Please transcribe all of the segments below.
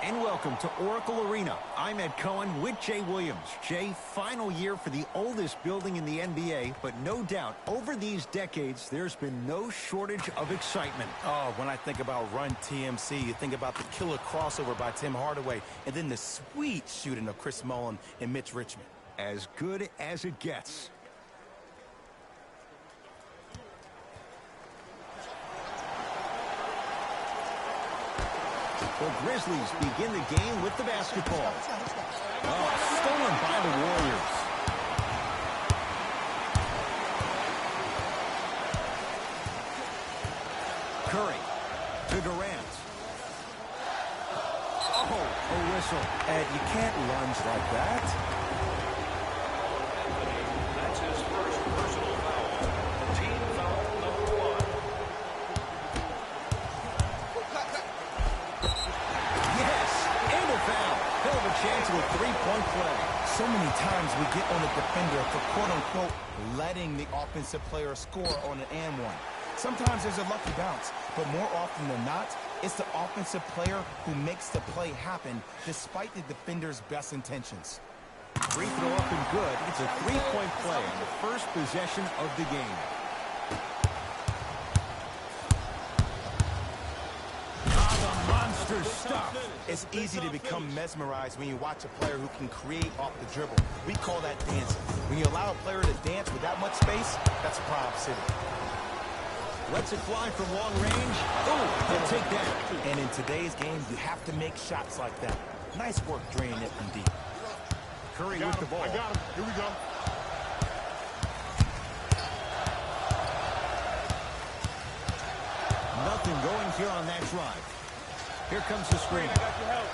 And welcome to Oracle Arena. I'm Ed Cohen with Jay Williams. Jay, final year for the oldest building in the NBA, but no doubt, over these decades, there's been no shortage of excitement. Oh, when I think about Run TMC, you think about the killer crossover by Tim Hardaway, and then the sweet shooting of Chris Mullin and Mitch Richmond. As good as it gets. The Grizzlies begin the game with the basketball. Oh, stolen by the Warriors. Curry to Durant. Oh, a whistle. Ed, you can't lunge like that. That's his first personal foul. Team foul number 1. Yes, and a foul. Hell of a chance of a three-point play. So many times we get on the defender for quote-unquote letting the offensive player score on an and one. Sometimes there's a lucky bounce, but more often than not, it's the offensive player who makes the play happen despite the defender's best intentions. Free throw up and good. It's a three-point play on the first possession of the game. Monster stuff. It's easy to become mesmerized when you watch a player who can create off the dribble. We call that dancing. When you allow a player to dance with that much space, that's Prob City. Lets it fly from long range. Oh, he'll take that. And in today's game, you have to make shots like that. Nice work draining it from deep. Curry with the ball. I got him. Here we go. Nothing going here on that drive. Here comes the screen. I got your help.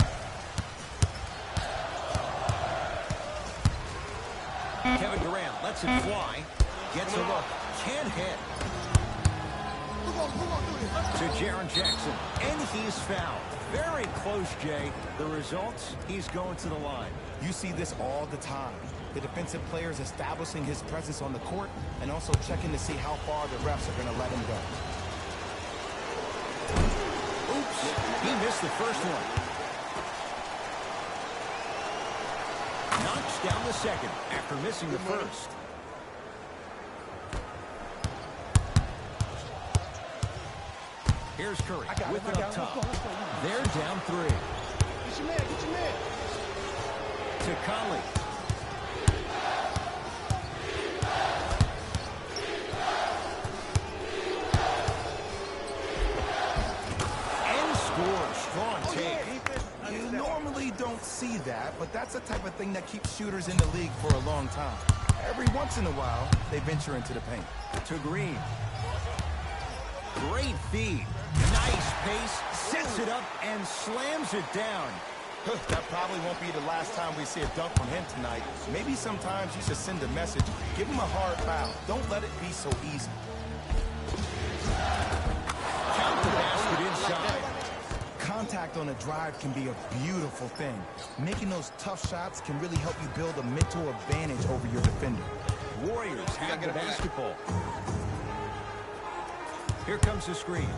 Kevin Durant lets it fly. Gets a look. Can't hit. To Jaren Jackson. And he's fouled. Very close, Jay. The results, he's going to the line. You see this all the time. The defensive players establishing his presence on the court and also checking to see how far the refs are going to let him go. Oops, he missed the first one. Knocks down the second after missing the first. Here's Curry with it up top. They're down 3. Get your man. Get your man. To Conley. And scores. Strong take. You normally don't see that, but that's the type of thing that keeps shooters in the league for a long time. Every once in a while, they venture into the paint. To Green. Great feed. Nice pace. Sets it up and slams it down. That probably won't be the last time we see a dunk from him tonight. Maybe sometimes you should send a message. Give him a hard foul. Don't let it be so easy. Count the basket inside. Contact on a drive can be a beautiful thing. Making those tough shots can really help you build a mental advantage over your defender. Warriors have the basketball. Here comes the screen.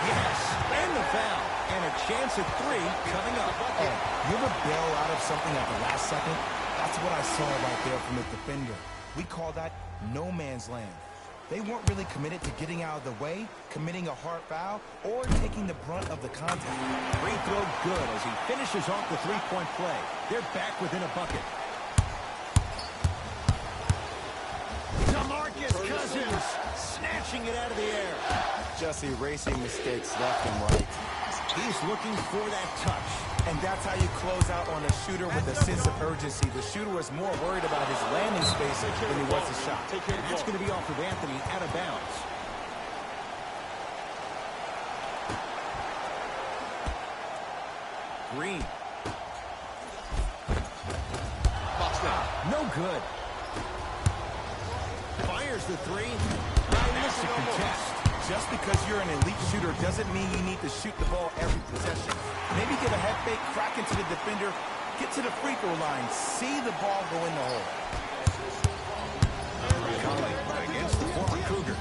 Yes, and the foul. And a chance at 3 coming up. Oh, you ever bail out of something at the last second? That's what I saw right there from the defender. We call that no man's land. They weren't really committed to getting out of the way, committing a hard foul, or taking the brunt of the contact. Free throw good as he finishes off the three-point play. They're back within a bucket. DeMarcus Cousins snatching it out of the air. Just erasing mistakes left and right. He's looking for that touch. And that's how you close out on a shooter with a sense of urgency. The shooter was more worried about his landing space than he was his shot. And that's going to be off of Anthony out of bounds. Green. No good. Fires the 3. That's a contest. Just because you're an elite shooter doesn't mean you need to shoot the ball every possession. Maybe get a head fake, crack into the defender, get to the free throw line, see the ball go in the hole. Conley against the former Cougar.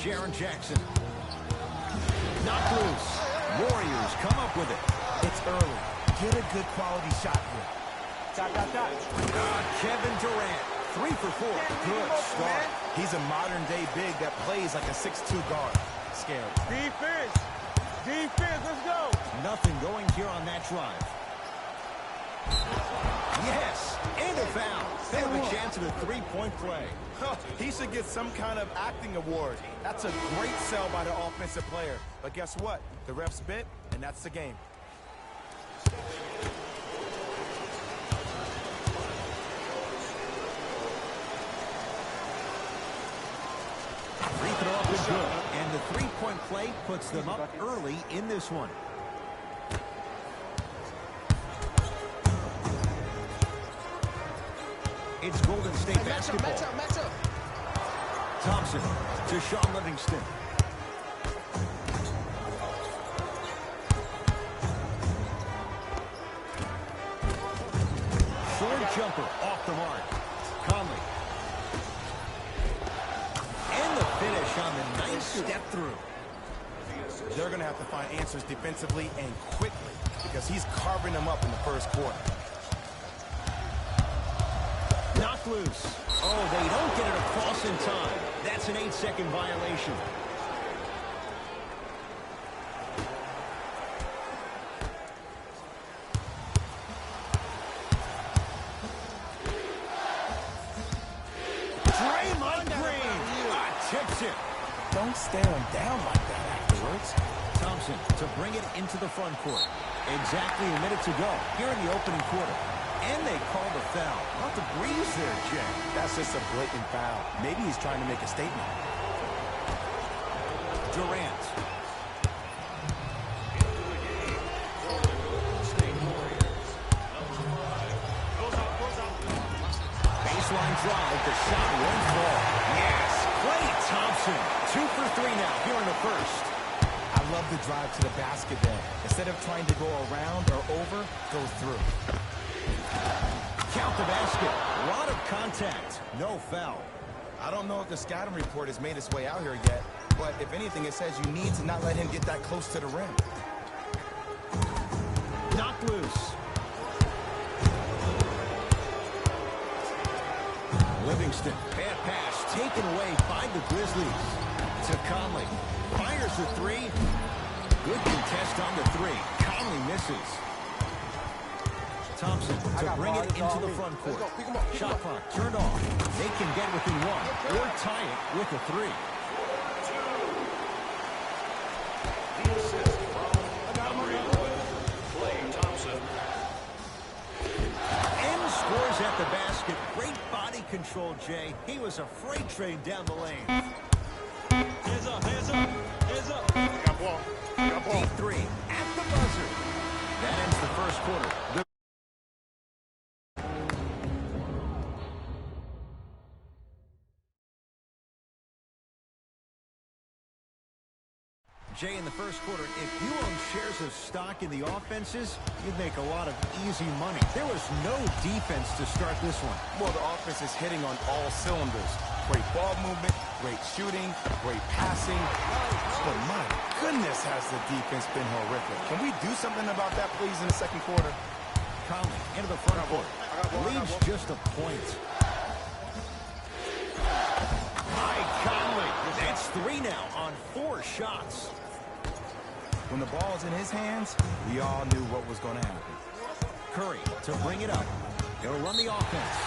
Jaren Jackson. Knocked loose. Warriors come up with it. It's early. Get a good quality shot here. Kevin Durant, 3 for 4. Good start. He's a modern-day big that plays like a 6'2 guard. Scary. Defense. Defense, let's go. Nothing going here on that drive. Yes, and a foul. They have a chance at a three-point play. He should get some kind of acting award. That's a great sell by the offensive player. But guess what? The ref spit, and that's the game. Free throw up is good, and the three-point play puts them up early in this one. It's Golden State basketball. Match up. Thompson to Shaun Livingston. Short jumper off the mark. Conley. And the finish on the nice step through. They're going to have to find answers defensively and quickly because he's carving them up in the first quarter. Knocked loose. Oh, they don't get it across in time. That's an 8-second violation. Draymond Green tips it. Don't stare him down like that afterwards. Thompson to bring it into the front court. Exactly a minute to go here in the opening quarter. And they call the foul. Not the breeze there, Jay. That's just a blatant foul. Maybe he's trying to make a statement. Durant. Baseline drive. The shot won't fall. Yes. Klay Thompson. 2 for 3 now here in the first. I love the drive to the basket there. Instead of trying to go around or over, go through. Count the basket. A lot of contact. No foul. I don't know if the scouting report has made its way out here yet, but if anything, it says you need to not let him get that close to the rim. Knocked loose. Livingston. Bad pass. Taken away by the Grizzlies. To Conley. Fires the three. Good contest on the three. Conley misses. Thompson to bring it into the front court. Shot clock turned off. They can get within one or tie it with a three. The assist from number 11, Klay Thompson. And scores at the basket. Great body control, Jay. He was a freight train down the lane. Hands up, hands up, hands up. Got ball. Deep three at the buzzer. That ends the first quarter. Jay, in the first quarter, if you own shares of stock in the offenses, you'd make a lot of easy money. There was no defense to start this one. Well, the offense is hitting on all cylinders. Great ball movement, great shooting, great passing. But my goodness, has the defense been horrific. Can we do something about that, please, in the second quarter? Conley into the front court. Leads just a point. Mike Conley. That's 3 now on 4 shots. When the ball's in his hands, we all knew what was going to happen. Curry to bring it up. He'll run the offense.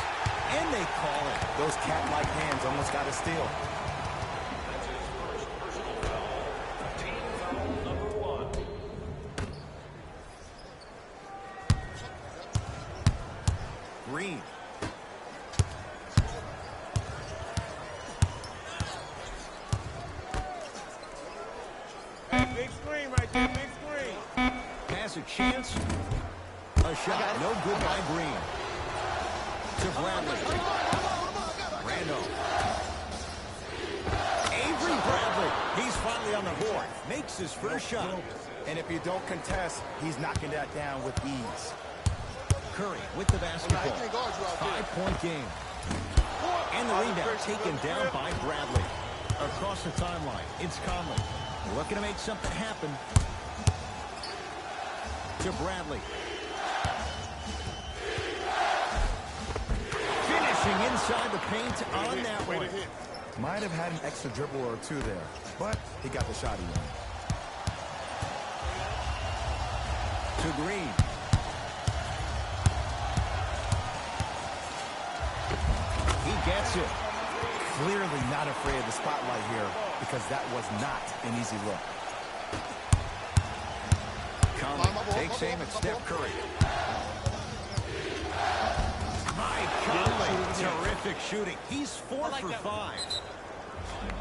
And they call it. Those cat-like hands almost got a steal. That's his first personal foul. Team foul number 1. Green. Big screen right there, big screen. Has a chance. A shot. No good by Green. To Bradley. Randolph. Avery Bradley. He's finally on the board. Makes his first shot. And if you don't contest, he's knocking that down with ease. Curry with the basketball. 5-point game. And the rebound taken down by Bradley. Across the timeline, it's Conley. Looking to make something happen. To Bradley. Finishing inside the paint on that one. Might have had an extra dribble or two there, but he got the shot he wanted. To Green. He gets it. Clearly not afraid of the spotlight here because that was not an easy look. Conley takes aim at Steph Curry. Mike Conley, terrific shooting. He's 4 for 5.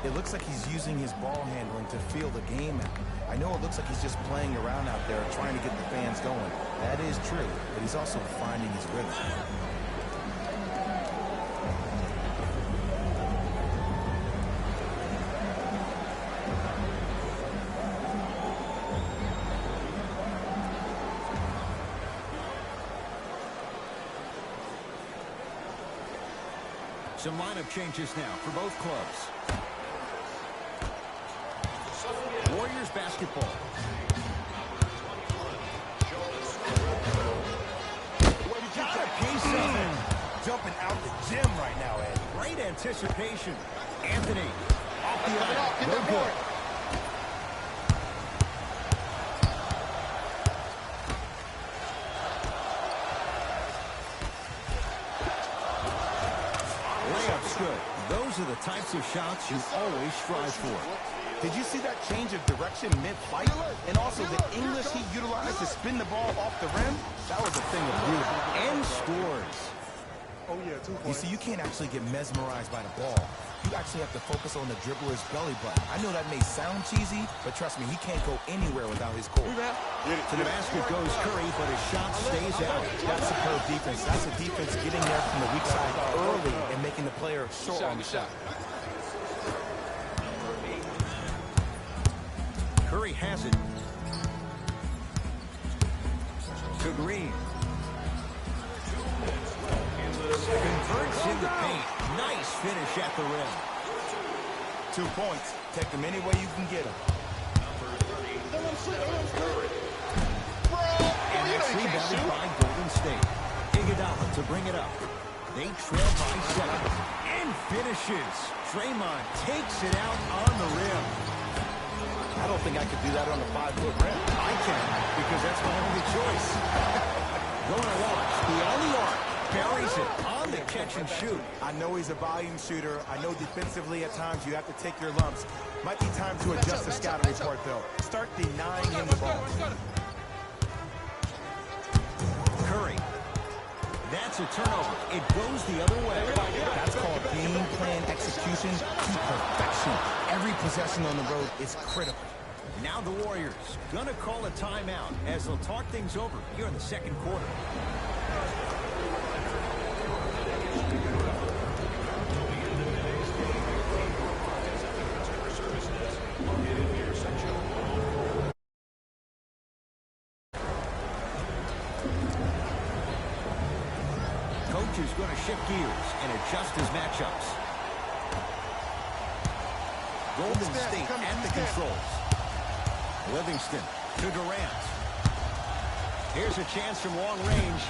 It looks like he's using his ball handling to feel the game out. I know it looks like he's just playing around out there trying to get the fans going. That is true, but he's also finding his rhythm. Some lineup changes now for both clubs. Warriors basketball. Got a piece of him. Jumping out the gym right now, Ed. Great anticipation. Anthony. Off the line. No good. Layup's good. Those are the types of shots you always strive for. Did you see that change of direction mid-flight? And also the English he utilized to spin the ball off the rim? That was a thing of beauty. And scores. Oh, yeah, 2 points. You see, you can't actually get mesmerized by the ball. You actually have to focus on the dribbler's belly button. I know that may sound cheesy, but trust me, he can't go anywhere without his core. To the basket goes Curry, but his shot stays out. That's superb defense. That's a defense getting there from the weak side early and making the player short on the shot. Curry has it. To Green. Converts in the paint. Nice finish at the rim. 2 points. Take them any way you can get them. And that's rebounded by Golden State. Iguodala to bring it up. They trail by 7. And finishes. Draymond takes it out on the rim. I don't think I could do that on a 5-foot rim. I can, because that's my only choice. Going to launch beyond the arc. Buries it on the catch and shoot. I know he's a volume shooter. I know defensively at times you have to take your lumps. Might be time to adjust the scouting report, though. Start denying him the ball. Curry. That's a turnover. It goes the other way. That's called game plan execution to perfection. Every possession on the road is critical. Now the Warriors gonna call a timeout as they'll talk things over here in the second quarter. Coach is going to shift gears and adjust his matchups. Golden State at the controls. Livingston to Durant. Here's a chance from long range.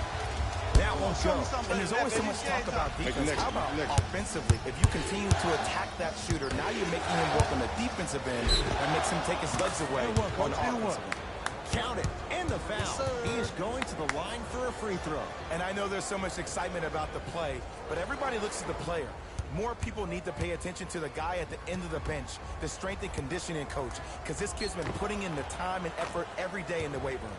That won't go. And there's always so much talk about defense. How about offensively? If you continue to attack that shooter, now you're making him work on the defensive end. That makes him take his legs away on the offensive end. Count it. And the foul. He is going to the line for a free throw. And I know there's so much excitement about the play, but everybody looks at the player. More people need to pay attention to the guy at the end of the bench, the strength and conditioning coach, because this kid's been putting in the time and effort every day in the weight room.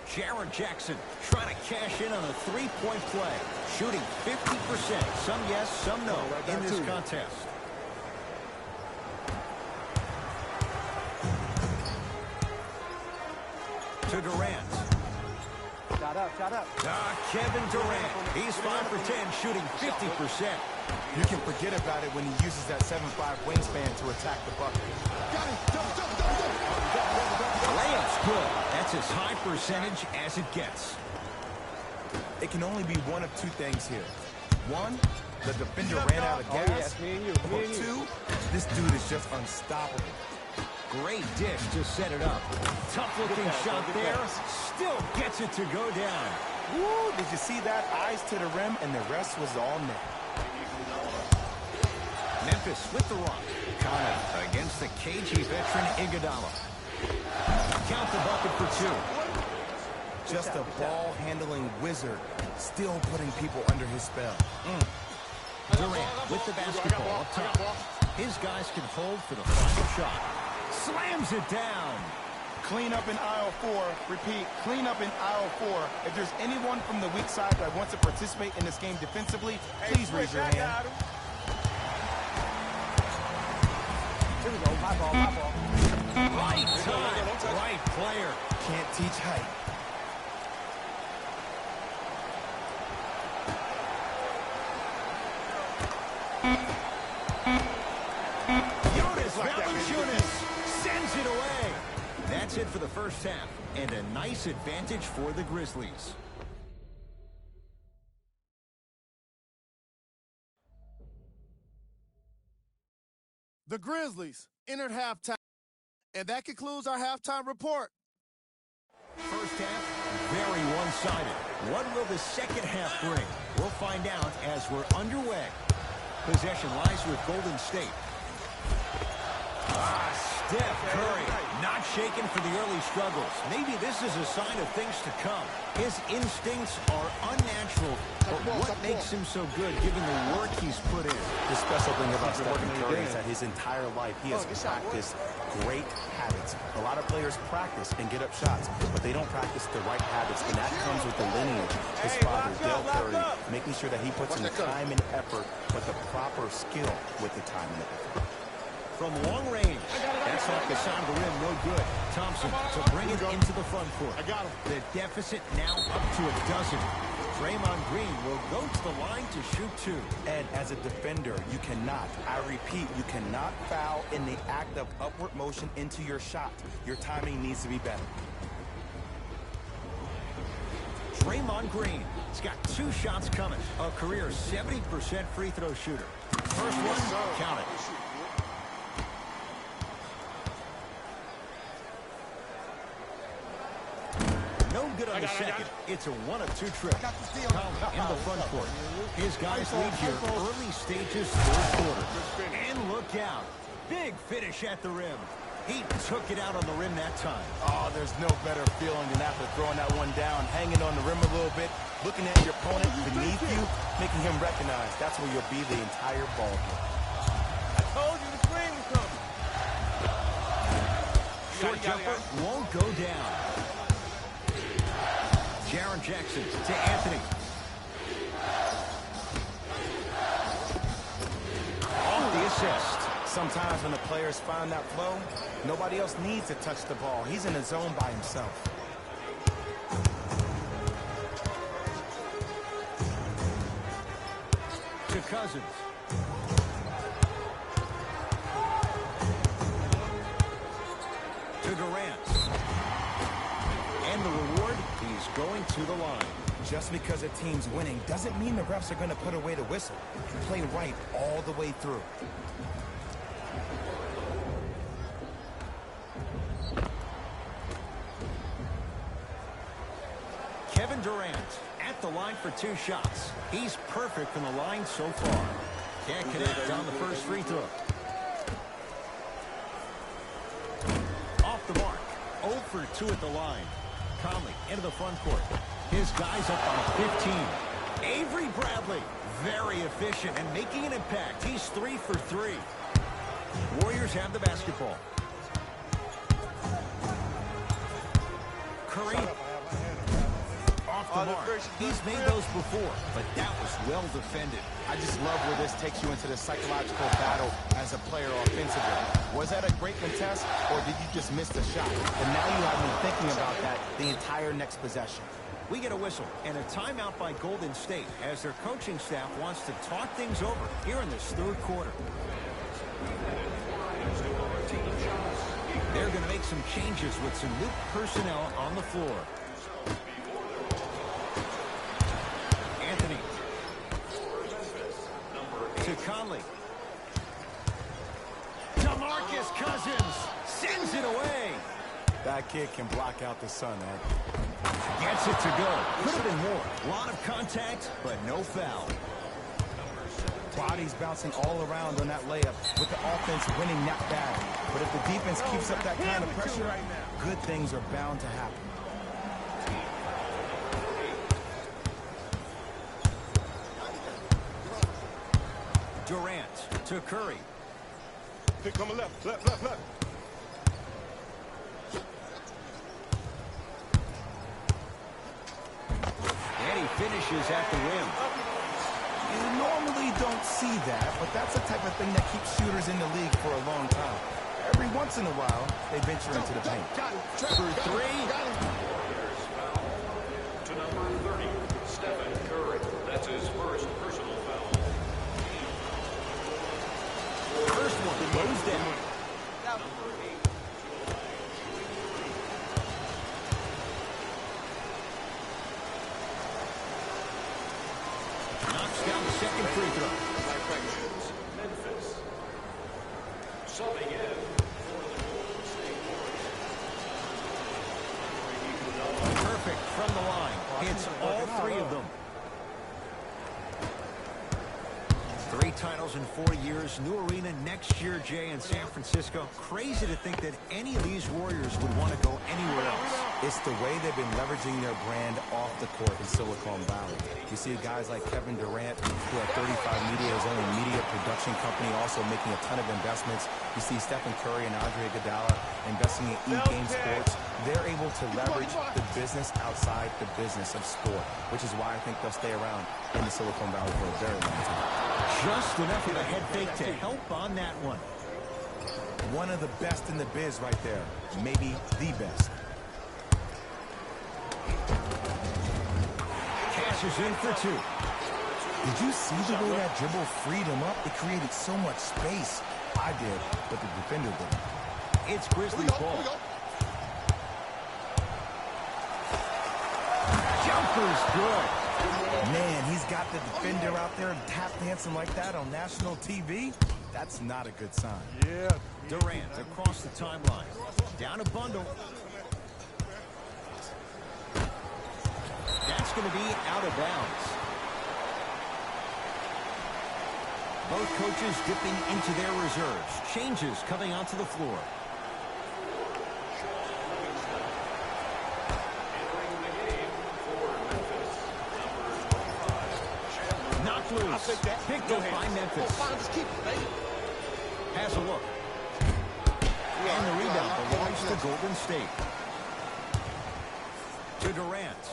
Jaren Jackson trying to cash in on a three-point play. Shooting 50%. Some yes, some no in this contest. To Durant. Shot up. Kevin Durant. He's 5 for 10, shooting 50%. You can forget about it when he uses that 7'5" wingspan to attack the bucket. Layup's good. That's as high percentage as it gets. It can only be one of two things here. One, The defender ran out of gas. yes, me and you. For two, this dude is just unstoppable. Great dish to set it up. Tough-looking shot there. Still gets it to go down. Woo, did you see that? Eyes to the rim, and the rest was all net. Memphis with the rock. Conley against the cagey veteran Iguodala. Count the bucket for two. Just a ball-handling wizard, still putting people under his spell. Durant with the basketball up top. His guys can hold for the final shot. Slams it down. Clean up in aisle 4. Repeat, clean up in aisle 4. If there's anyone from the weak side that wants to participate in this game defensively, please raise your hand. Here we go. My ball, my ball. Right time, right player. Can't teach height. Valanciunas sends it away. That's it for the first half, and a nice advantage for the Grizzlies. The Grizzlies entered halftime, and that concludes our halftime report. First half, very one-sided. What will the second half bring? We'll find out as we're underway. Possession lies with Golden State. Steph Curry not shaken for the early struggles. Maybe this is a sign of things to come. His instincts are unnatural, but what makes him so good given the work he's put in? The special thing about Stephen Curry is that his entire life he has practiced great habits. A lot of players practice and get up shots, but they don't practice the right habits, and that comes with the lineage. His father, Dale Curry, making sure that he puts in the time and effort, but the proper skill with the time and effort. From long range, that's off the side of the rim, no good. Thompson to bring it into the front court. I got him. The deficit now up to a dozen. Draymond Green will go to the line to shoot two. And as a defender, you cannot, I repeat, you cannot foul in the act of upward motion into your shot. Your timing needs to be better. Draymond Green, he's got two shots coming. A career 70% free throw shooter. First one, count it. No good on the second. It's a 1 of 2 trip. Conley in the front court. His guys lead here early stages, third quarter. And look out. Big finish at the rim. He took it out on the rim that time. Oh, there's no better feeling than after throwing that one down, hanging on the rim a little bit, looking at your opponent beneath you, making him recognize that's where you'll be the entire ball game. I told you the screen was coming. Short jumper won't go down. Jaren Jackson to Anthony. Off the assist. Sometimes when the players find that flow, nobody else needs to touch the ball. He's in a zone by himself. To Cousins. To Durant. And the reward, he's going to the line. Just because a team's winning doesn't mean the refs are going to put away the whistle. Play right all the way through. Kevin Durant at the line for 2 shots. He's perfect from the line so far. Can't connect on the first free throw. Off the mark. 0 for 2 at the line. Conley into the front court. His guys up on 15. Avery Bradley, very efficient and making an impact. He's 3 for 3. Warriors have the basketball. Curry off the mark. He's made those before, but that was well defended. I just love where this takes you into the psychological battle as a player offensively. Was that a great contest, or did you just miss the shot? And now you have me thinking about that the entire next possession. We get a whistle and a timeout by Golden State as their coaching staff wants to talk things over here in this third quarter. They're going to make some changes with some new personnel on the floor. Anthony. that kid can block out the sun, Ed. Gets it to go. Could have been more. A lot of contact, but no foul. Bodies bouncing all around on that layup with the offense winning that bad. But if the defense keeps up that kind of pressure, good things are bound to happen. Durant to Curry. Pick coming left. And he finishes at the rim. You normally don't see that, but that's the type of thing that keeps shooters in the league for a long time. Every once in a while, they venture into the paint. For three. Warriors foul to number 30, Stephen Curry. That's his first personal foul. First one goes down. Knocks down the second free throw. Memphis. Subbing in for the Golden State Warriors. Perfect from the line. Hits all three of them. 3 titles in 4 years. New arena next year, Jay, in San Francisco. Crazy to think that any of these Warriors would want to go anywhere else. It's the way they've been leveraging their brand off the court in Silicon Valley. You see guys like Kevin Durant, who at 35 Media, his own media production company, also making a ton of investments. You see Stephen Curry and Andre Iguodala investing in e-game sports. They're able to leverage the business outside the business of sport, which is why I think they'll stay around in the Silicon Valley for a very long time. Just enough of a head fake to help on that one. One of the best in the biz right there. Maybe the best. Cashes in for 2. Did you see the way that dribble freed him up? It created so much space. I did, but the defender didn't. It's Grizzlies ball. Jumper's good. Man, he's got the defender out there tap dancing like that on national TV. That's not a good sign. Yeah. Durant across the timeline. Down a bundle. That's going to be out of bounds. Both coaches dipping into their reserves. Changes coming onto the floor. Knocked loose. Picked up by Memphis. Has a look. And the rebound belongs to Golden State. To Durant.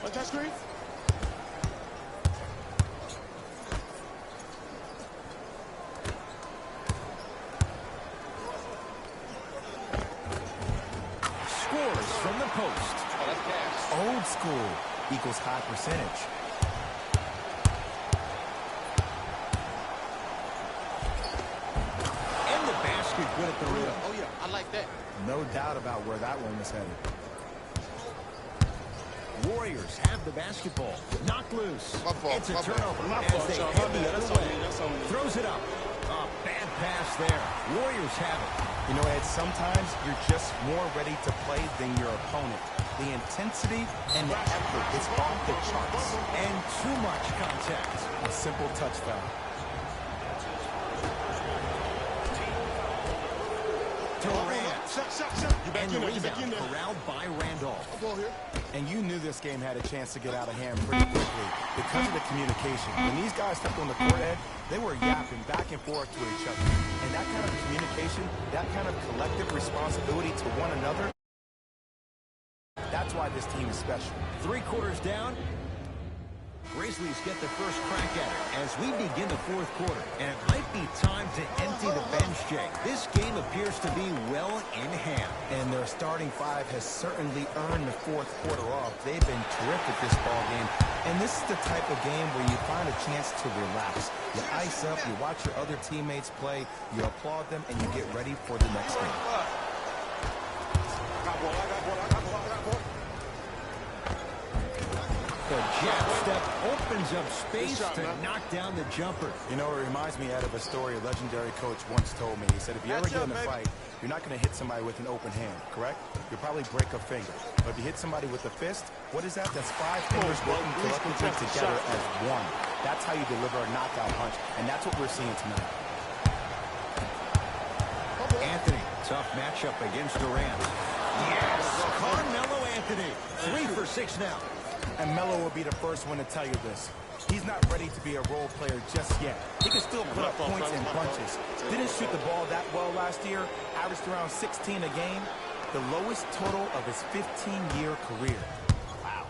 What's that screen? Scores from the post. Old school equals high percentage. And the basket good at the rim. Oh, yeah. I like that. No doubt about where that one was headed. Warriors have the basketball. Knocked loose. It's a turnover My as fault, they Sean. head My the bad. other That's on way. me. That's on me. Throws it up. A bad pass there. Warriors have it. You know, Ed, sometimes you're just more ready to play than your opponent. The intensity and the effort is off the charts. And too much contact. A simple touch foul. Durant. Shot. You back And in the there. Get back in rebound there. corralled by Randolph. Ball here. And you knew this game had a chance to get out of hand pretty quickly because of the communication. When these guys stepped on the court, Ed, they were yapping back and forth to each other. And that kind of communication, that kind of collective responsibility to one another, that's why this team is special. 3 quarters down. Grizzlies get the first crack at it as we begin the 4th quarter. And it might be time to empty the bench, Jay. This game appears to be well in hand. And their starting 5 has certainly earned the 4th quarter off. They've been terrific this ball game. And this is the type of game where you find a chance to relax. You ice up, you watch your other teammates play, you applaud them, and you get ready for the next game. I got ball. The jab step opens up space shot, to man. knock down the jumper. You know, it reminds me out of a story a legendary coach once told me. He said, if you ever get in a fight, you're not going to hit somebody with an open hand, correct? You'll probably break a finger. But if you hit somebody with a fist, what is that? That's 5 fingers working collectively together as one. That's how you deliver a knockout punch, and that's what we're seeing tonight. Anthony, tough matchup against Durant. Yes, Carmelo Anthony, 3 for 6 now. And Melo will be the first one to tell you this. He's not ready to be a role player just yet. He can still put up points in bunches. Didn't shoot the ball that well last year. Averaged around 16 a game. The lowest total of his 15-year career. Wow.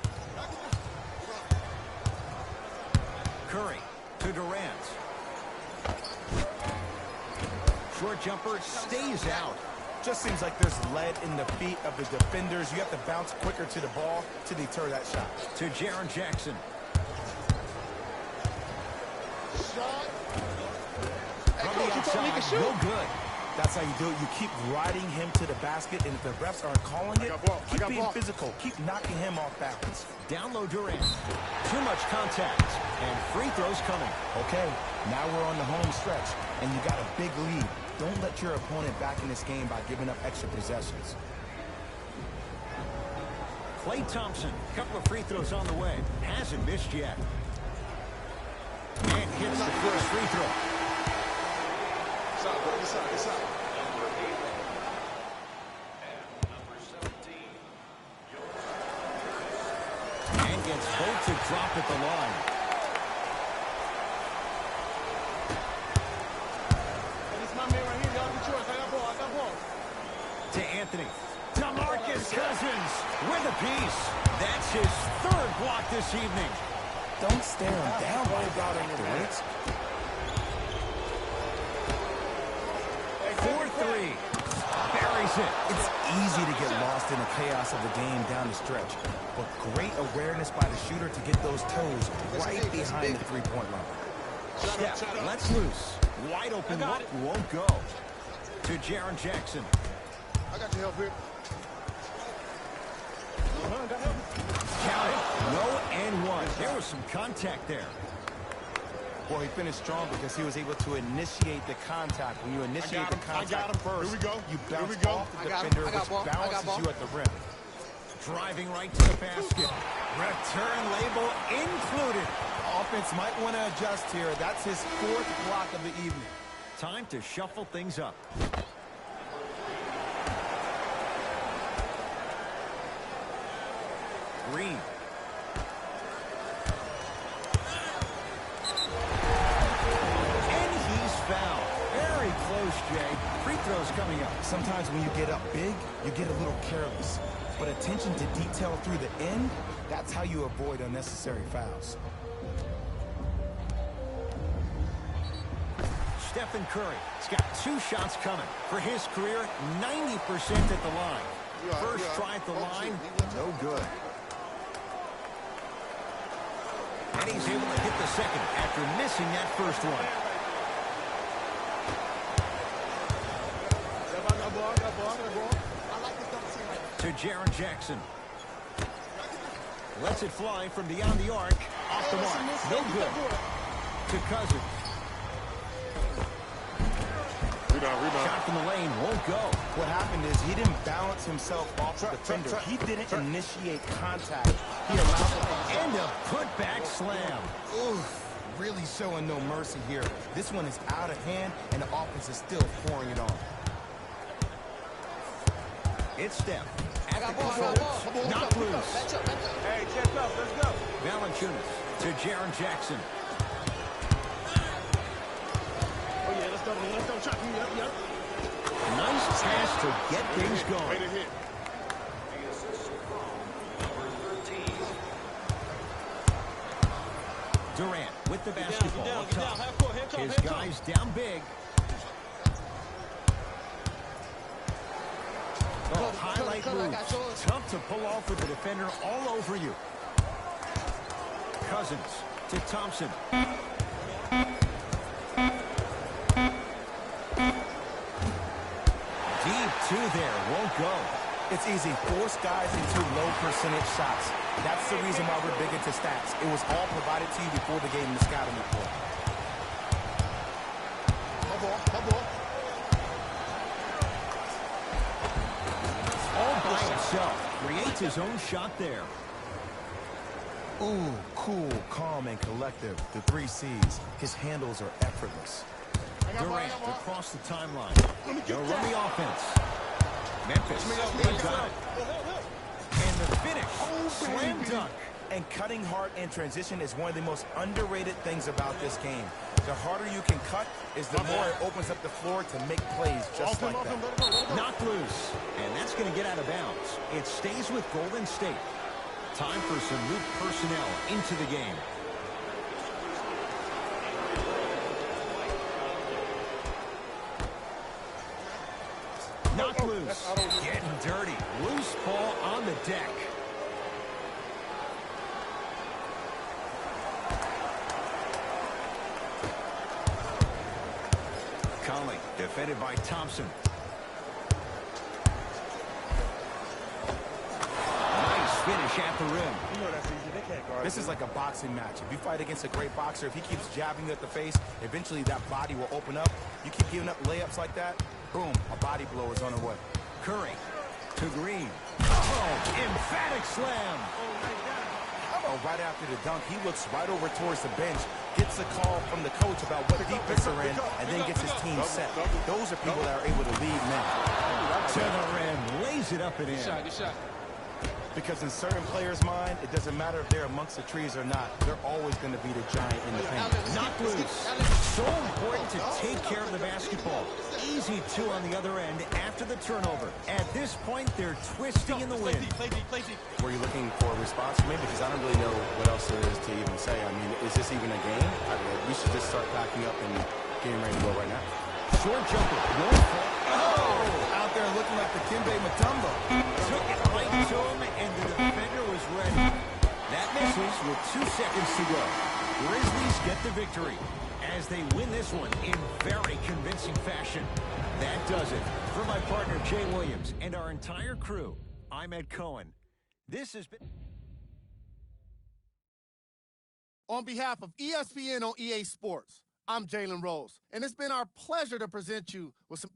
Curry to Durant. Short jumper stays out. Just seems like there's lead in the feet of the defenders. You have to bounce quicker to the ball to deter that shot. To Jaren Jackson. From the outside, no good. That's how you do it. You keep riding him to the basket, and if the refs aren't calling it, keep being physical. Keep knocking him off balance. Down low Durant. Too much contact. And free throws coming. Okay, now we're on the home stretch, and you got a big lead. Don't let your opponent back in this game by giving up extra possessions. Klay Thompson, couple of free throws on the way. Hasn't missed yet. And hits the first free throw. It's out. Number 8. And number 17. And gets both to drop at the line. It's my man right here. Y'all get yours. I got ball. To Anthony. DeMarcus Cousins with a piece. That's his 3rd block this evening. Don't stare him down like that afterwards. 4-3. Buries it. It's easy to get lost in the chaos of the game down the stretch, but great awareness by the shooter to get those toes right behind the three-point line. Steph lets loose. Wide open look won't go. To Jaren Jackson. I got your help here. Count it. No and one. There was some contact there. Well, he finished strong because he was able to initiate the contact. When you initiate the contact, I got him first. Here we go. You bounce Here we go. off the defender, which balances you at the rim. Driving right to the basket. Return label included. Offense might want to adjust here. That's his 4th block of the evening. Time to shuffle things up. Green. And he's fouled. Very close, Jay. Free throws coming up. Sometimes when you get up big, you get a little careless. But attention to detail through the end, that's how you avoid unnecessary fouls. Stephen Curry has got 2 shots coming. For his career, 90% at the line. First try at the line, no good. And he's able to hit the second after missing that first one. To Jaren Jackson. Lets it fly from beyond the arc. Off the mark. No good. To Cousins. Rebound. Shot from the lane won't go. What happened is he didn't balance himself off the defender. He didn't initiate contact. He allowed him. And a putback slam. Oof, really showing no mercy here. This one is out of hand, and the offense is still pouring it on. It's Steph. At the controls. Not loose. Hey, chest up. Let's go. Valanciunas to Jaren Jackson. Oh, yeah, let's go. Chuck. Yep. Nice pass to get things going. Made a hit. The assist from number 13. Durant with the basketball Get up down. top. Half court. His guys down big. Oh, highlight moves. Tough to pull off with the defender all over you. Cousins to Thompson. Deep two there. Won't go. It's easy. Force guys into low percentage shots. That's the reason why we're big into stats. It was all provided to you before the game in the scouting report. My ball. All by himself. Creates his own shot there. Ooh, cool, calm, and collective. The 3 C's. His handles are effortless. Durant across the timeline. They'll run the offense. Memphis, they got it. And the finish, slam dunk. And cutting hard in transition is one of the most underrated things about this game. The harder you can cut is the more it opens up the floor to make plays just like that. Knocked loose. And that's going to get out of bounds. It stays with Golden State. Time for some new personnel into the game. Knocked loose. Getting dirty. Loose ball on the deck. Conley, defended by Thompson. Nice finish at the rim. You know that's easy. They can't guard. This is like a boxing match. If you fight against a great boxer, if he keeps jabbing you at the face, eventually that body will open up. You keep giving up layups like that, boom, a body blow is on the way. Curry to Green. Oh, emphatic slam. Right after the dunk, he looks right over towards the bench, gets a call from the coach about what defense they're in, and then gets his team set. Those are people that are able to lead men. To the rim, lays it up and in. Good shot. Because in certain players' mind, it doesn't matter if they're amongst the trees or not. They're always going to be the giant in the paint. Knocked loose. So important to take care of the basketball. Easy two on the other end after the turnover. At this point, they're twisting in the wind. Play deep. Were you looking for a response from me? Because I don't really know what else there is to even say. I mean, is this even a game? We should just start packing up and getting ready to go right now. Short jumper. Won't fall. Oh! Out there looking like the Kimbe Mutombo. Took it right to him, and the defender was ready. That misses with 2 seconds to go. Grizzlies get the victory as they win this one in very convincing fashion. That does it. For my partner, Jay Williams, and our entire crew, I'm Ed Cohen. This has been... On behalf of ESPN on EA Sports, I'm Jalen Rose, and it's been our pleasure to present you with some